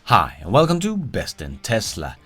Hi, and welcome to Best in Tesla.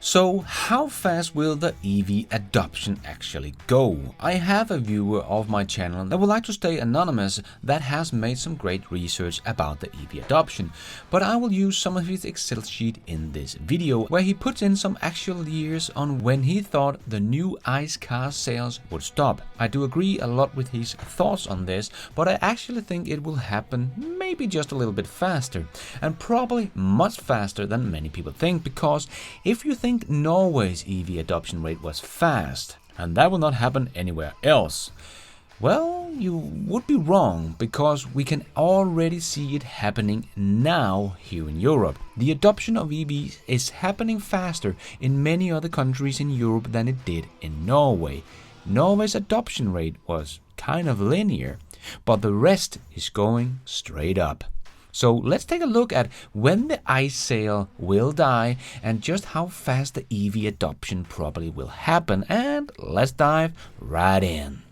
So, how fast will the EV adoption actually go? I have a viewer of my channel that would like to stay anonymous that has made some great research about the EV adoption, but I will use some of his Excel sheet in this video where he puts in some actual years on when he thought the new ICE car sales would stop. I do agree a lot with his thoughts on this, but I actually think it will happen maybe just a little bit faster, and probably much faster than many people think, because if you think Norway's EV adoption rate was fast, and that will not happen anywhere else, well, you would be wrong, because we can already see it happening now here in Europe. The adoption of EVs is happening faster in many other countries in Europe than it did in Norway. Norway's adoption rate was kind of linear, but the rest is going straight up. So let's take a look at when the ICE sale will die and just how fast the EV adoption probably will happen, and let's dive right in.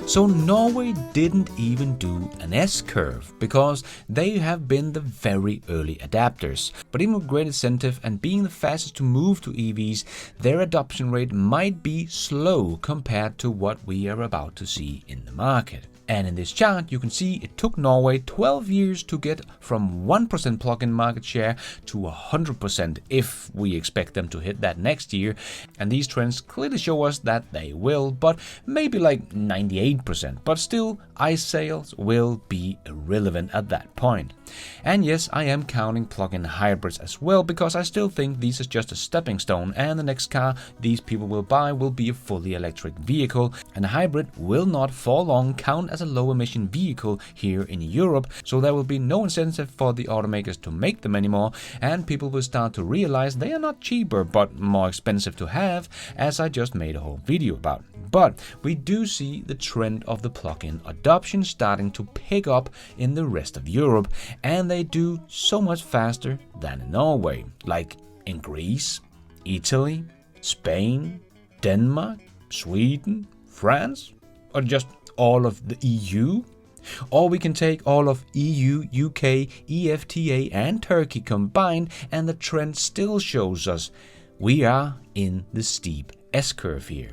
So Norway didn't even do an S-curve, because they have been the very early adapters. But even with great incentive and being the fastest to move to EVs, their adoption rate might be slow compared to what we are about to see in the market. And in this chart, you can see it took Norway 12 years to get from 1% plug-in market share to 100% if we expect them to hit that next year. And these trends clearly show us that they will, but maybe like 98%. But still, ICE sales will be irrelevant at that point. And yes, I am counting plug-in hybrids as well, because I still think these is just a stepping stone, and the next car these people will buy will be a fully electric vehicle, and a hybrid will not for long count as a low-emission vehicle here in Europe, so there will be no incentive for the automakers to make them anymore, and people will start to realize they are not cheaper but more expensive to have, as I just made a whole video about. But we do see the trend of the plug-in adoption starting to pick up in the rest of Europe, and they do so much faster than in Norway, like in Greece, Italy, Spain, Denmark, Sweden, France, or just all of the EU. Or we can take all of EU, UK, EFTA and Turkey combined, and the trend still shows us we are in the steep S-curve here.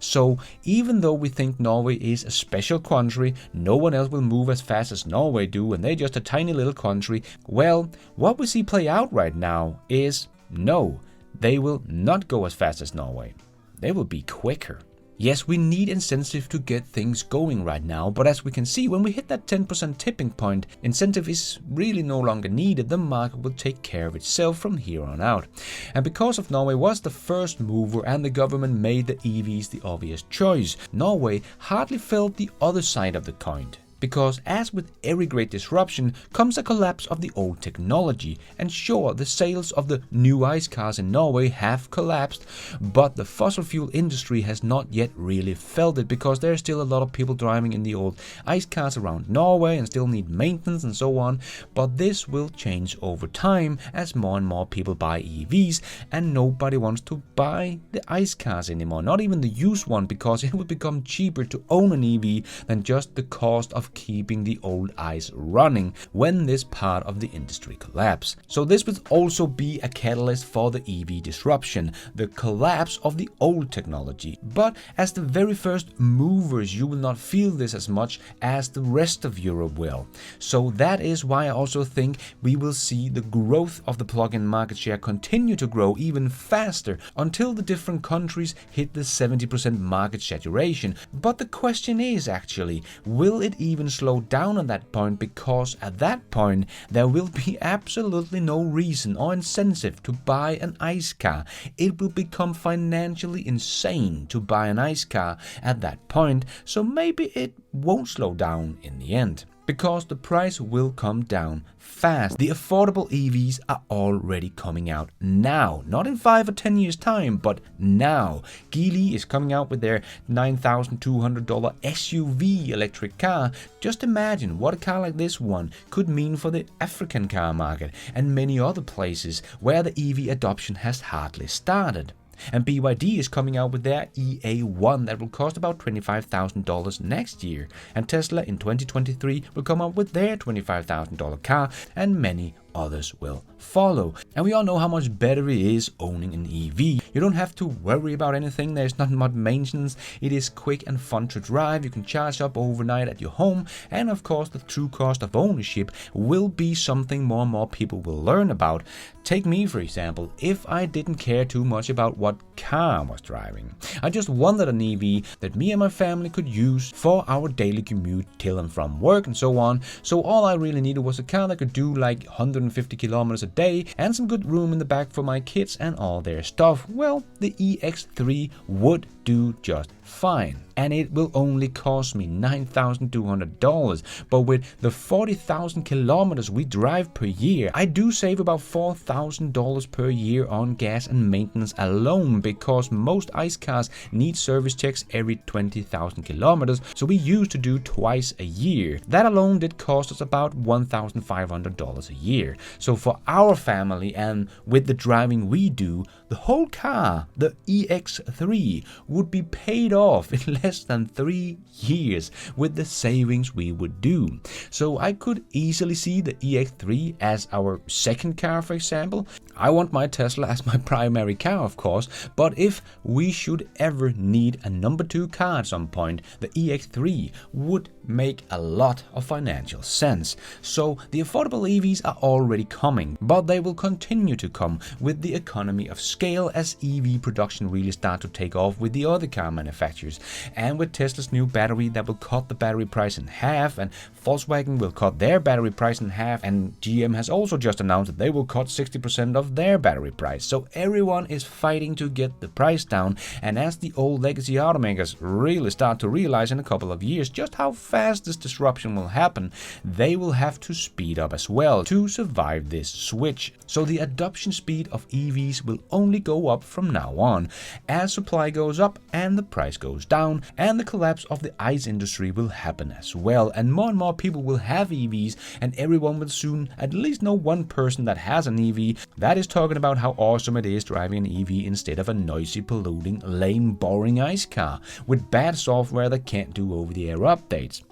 So even though we think Norway is a special country, no one else will move as fast as Norway do, and they're just a tiny little country, well, what we see play out right now is no, they will not go as fast as Norway. They will be quicker. Yes, we need incentive to get things going right now, but as we can see, when we hit that 10% tipping point, incentive is really no longer needed. The market will take care of itself from here on out. And because of Norway was the first mover and the government made the EVs the obvious choice, Norway hardly felt the other side of the coin. Because as with every great disruption comes a collapse of the old technology, and sure, the sales of the new ICE cars in Norway have collapsed, but the fossil fuel industry has not yet really felt it, because there are still a lot of people driving in the old ICE cars around Norway and still need maintenance and so on. But this will change over time as more and more people buy EVs, and nobody wants to buy the ICE cars anymore, not even the used one, because it will become cheaper to own an EV than just the cost of keeping the old ICE running when this part of the industry collapse. So this would also be a catalyst for the EV disruption, the collapse of the old technology. But as the very first movers, you will not feel this as much as the rest of Europe will. So that is why I also think we will see the growth of the plug-in market share continue to grow even faster until the different countries hit the 70% market saturation. But the question is actually, will it even slow down at that point, because at that point there will be absolutely no reason or incentive to buy an ICE car. It will become financially insane to buy an ICE car at that point, so maybe it won't slow down in the end. because the price will come down fast. The affordable EVs are already coming out now, not in 5 or 10 years time, but now. Geely is coming out with their $9,200 SUV electric car. Just imagine what a car like this one could mean for the African car market and many other places where the EV adoption has hardly started. And BYD is coming out with their EA1 that will cost about $25,000 next year. And Tesla in 2023 will come out with their $25,000 car, and many others will follow. And we all know how much better it is owning an EV. You don't have to worry about anything. There's not much maintenance. It is quick and fun to drive. You can charge up overnight at your home. And of course, the true cost of ownership will be something more and more people will learn about. Take me, for example. If I didn't care too much about what car I was driving, I just wanted an EV that me and my family could use for our daily commute till and from work and so on. So all I really needed was a car that could do like 150 kilometers a day and some good room in the back for my kids and all their stuff. Well, the EX3 would do just fine. And it will only cost me $9,200. But with the 40,000 kilometers we drive per year, I do save about $4,000 per year on gas and maintenance alone, because most ICE cars need service checks every 20,000 kilometers, so we used to do twice a year. That alone did cost us about $1,500 a year. So for our family and with the driving we do, the whole car, the EX3, would be paid off in less than 3 years with the savings we would do. So I could easily see the EX3 as our second car, for example. I want my Tesla as my primary car, of course, but if we should ever need a number 2 car at some point, the EX3 would make a lot of financial sense. So the affordable EVs are already coming, but they will continue to come with the economy of scale as EV production really start to take off with the other car manufacturers. And with Tesla's new battery that will cut the battery price in half, and Volkswagen will cut their battery price in half, and GM has also just announced that they will cut 60% of their battery price. So everyone is fighting to get the price down, and as the old legacy automakers really start to realize in a couple of years just how fast this disruption will happen, they will have to speed up as well to survive this switch. So the adoption speed of EVs will only go up from now on as supply goes up and the price goes down, and the collapse of the ICE industry will happen as well, and more people will have EVs, and everyone will soon at least know one person that has an EV that is talking about how awesome it is driving an EV instead of a noisy, polluting, lame, boring ICE car with bad software that can't do over-the-air updates.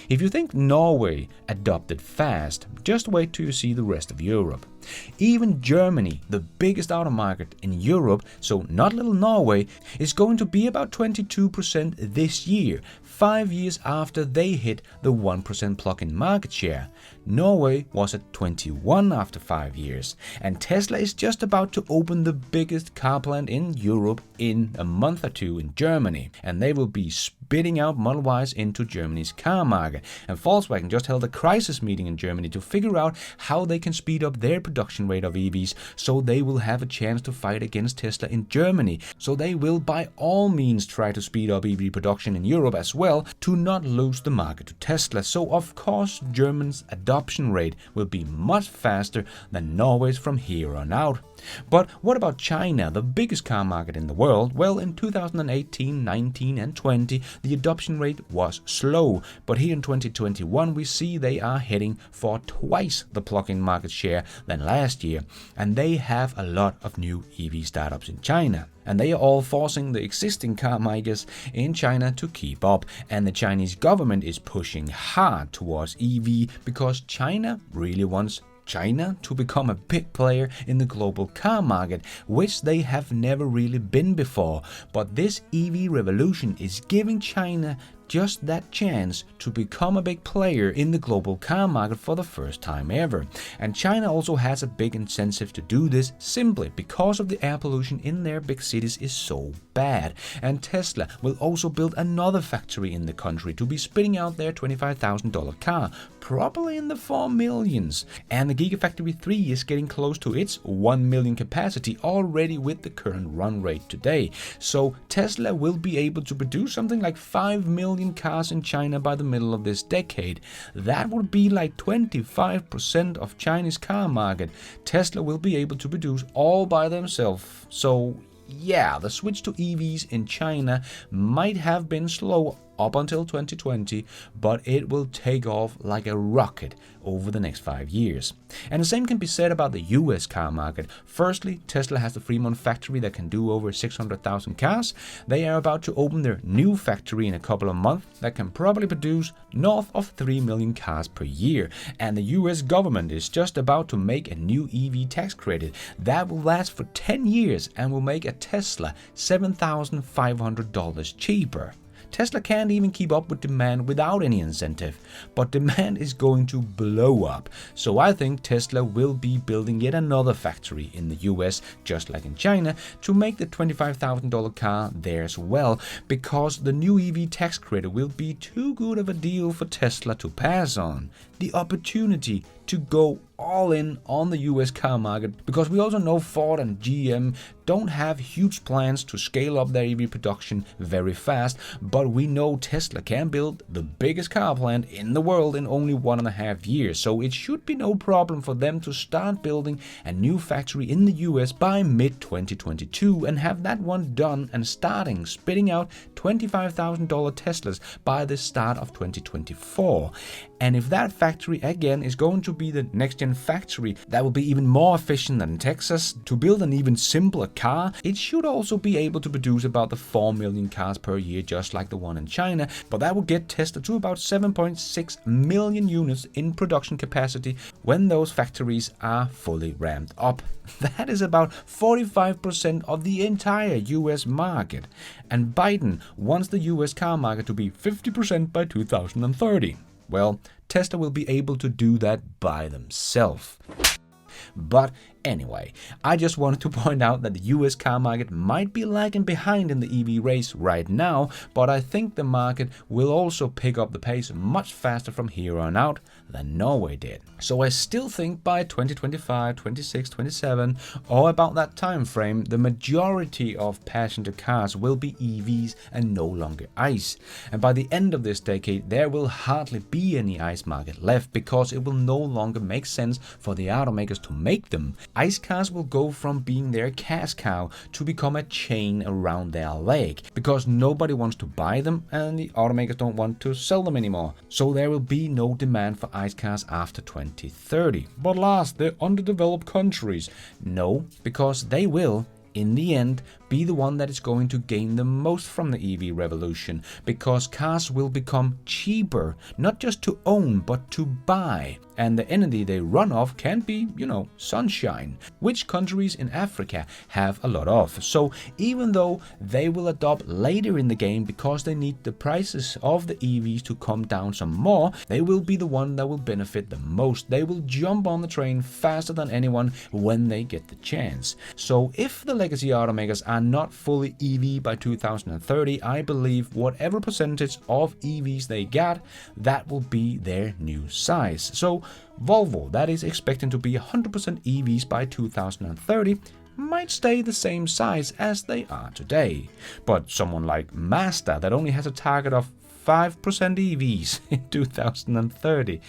If you think Norway adopted fast, just wait till you see the rest of Europe. Even Germany, the biggest auto market in Europe, so not little Norway, is going to be about 22% this year, 5 years after they hit the 1% plug-in market share. Norway was at 21 after 5 years, and Tesla is just about to open the biggest car plant in Europe in a month or two in Germany, and they will be spitting out Model Ys into Germany's car market. And Volkswagen just held a crisis meeting in Germany to figure out how they can speed up their production rate of EVs so they will have a chance to fight against Tesla in Germany. So they will by all means try to speed up EV production in Europe as well to not lose the market to Tesla. So of course Germany's adoption rate will be much faster than Norway's from here on out. But what about China, the biggest car market in the world? Well, in 2018, 19 and 20, the adoption rate was slow. But here in 2021, we see they are heading for twice the plug-in market share than last year. And they have a lot of new EV startups in China. And they are all forcing the existing car makers in China to keep up. And the Chinese government is pushing hard towards EV because China really wants China to become a big player in the global car market, which they have never really been before. But this EV revolution is giving China just that chance to become a big player in the global car market for the first time ever. And China also has a big incentive to do this simply because of the air pollution in their big cities is so bad. And Tesla will also build another factory in the country to be spitting out their $25,000 car, probably in the 4 millions. And the Gigafactory 3 is getting close to its 1 million capacity already with the current run rate today. So Tesla will be able to produce something like 5 million million cars in China by the middle of this decade. That would be like 25% of Chinese car market. Tesla will be able to produce all by themselves. So yeah, the switch to EVs in China might have been slow up until 2020, but it will take off like a rocket over the next 5 years. And the same can be said about the US car market. Firstly, Tesla has the Fremont factory that can do over 600,000 cars. They are about to open their new factory in a couple of months that can probably produce north of 3 million cars per year. And the US government is just about to make a new EV tax credit that will last for 10 years and will make a Tesla $7,500 cheaper. Tesla can't even keep up with demand without any incentive, but demand is going to blow up. So I think Tesla will be building yet another factory in the US, just like in China, to make the $25,000 car there as well, because the new EV tax credit will be too good of a deal for Tesla to pass on. The opportunity to go all in on the US car market, because we also know Ford and GM don't have huge plans to scale up their EV production very fast, but we know Tesla can build the biggest car plant in the world in only 1.5 years, so it should be no problem for them to start building a new factory in the US by mid-2022 and have that one done and starting spitting out $25,000 Teslas by the start of 2024. And if that factory again is going to be the next gen factory that will be even more efficient than Texas to build an even simpler car, it should also be able to produce about the 4 million cars per year, just like the one in China. But that will get Tesla to about 7.6 million units in production capacity when those factories are fully ramped up. That is about 45% of the entire US market. And Biden wants the US car market to be 50% by 2030. Well, Tesla will be able to do that by themselves. But anyway, I just wanted to point out that the US car market might be lagging behind in the EV race right now, but I think the market will also pick up the pace much faster from here on out than Norway did. So I still think by 2025, 26, 27, or about that time frame, the majority of passenger cars will be EVs and no longer ICE. And by the end of this decade, there will hardly be any ICE market left, because it will no longer make sense for the automakers to make them. ICE cars will go from being their cash cow to become a chain around their leg, because nobody wants to buy them and the automakers don't want to sell them anymore. So there will be no demand for ICE cars after 2030. But Lars, they're underdeveloped countries. No, because they will, in the end, be the one that is going to gain the most from the EV revolution, because cars will become cheaper, not just to own, but to buy. And the energy they run off can be, sunshine, which countries in Africa have a lot of. So even though they will adopt later in the game because they need the prices of the EVs to come down some more, they will be the one that will benefit the most. They will jump on the train faster than anyone when they get the chance. So if the legacy automakers are not fully EV by 2030, I believe whatever percentage of EVs they got, that will be their new size. So Volvo, that is expecting to be 100% EVs by 2030, might stay the same size as they are today. But someone like Mazda, that only has a target of 5% EVs in 2030,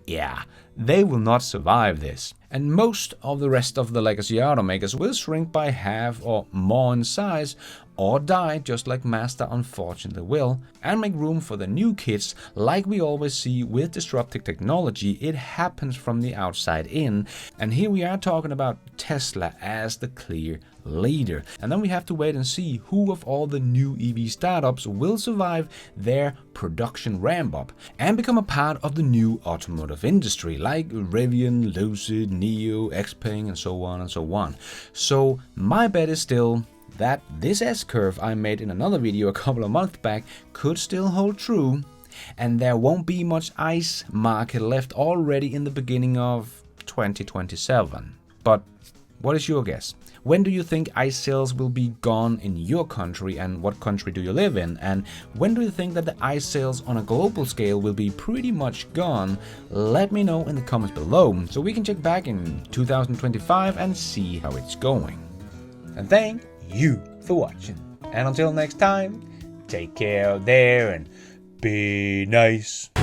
yeah, they will not survive this. And most of the rest of the legacy automakers will shrink by half or more in size, or die just like Mazda unfortunately will, and make room for the new kids. Like we always see with disruptive technology, it happens from the outside in, and here we are talking about Tesla as the clear leader. And then we have to wait and see who of all the new EV startups will survive their production ramp up and become a part of the new automotive industry, like Rivian, Lucid, Neo, Xpeng, and so on and so on. So my bet is still that this S-curve I made in another video a couple of months back could still hold true, and there won't be much ICE market left already in the beginning of 2027. But what is your guess? When do you think ICE sales will be gone in your country, and what country do you live in? And when do you think that the ICE sales on a global scale will be pretty much gone? Let me know in the comments below, so we can check back in 2025 and see how it's going. And thank you for watching. And until next time, take care out there and Be nice.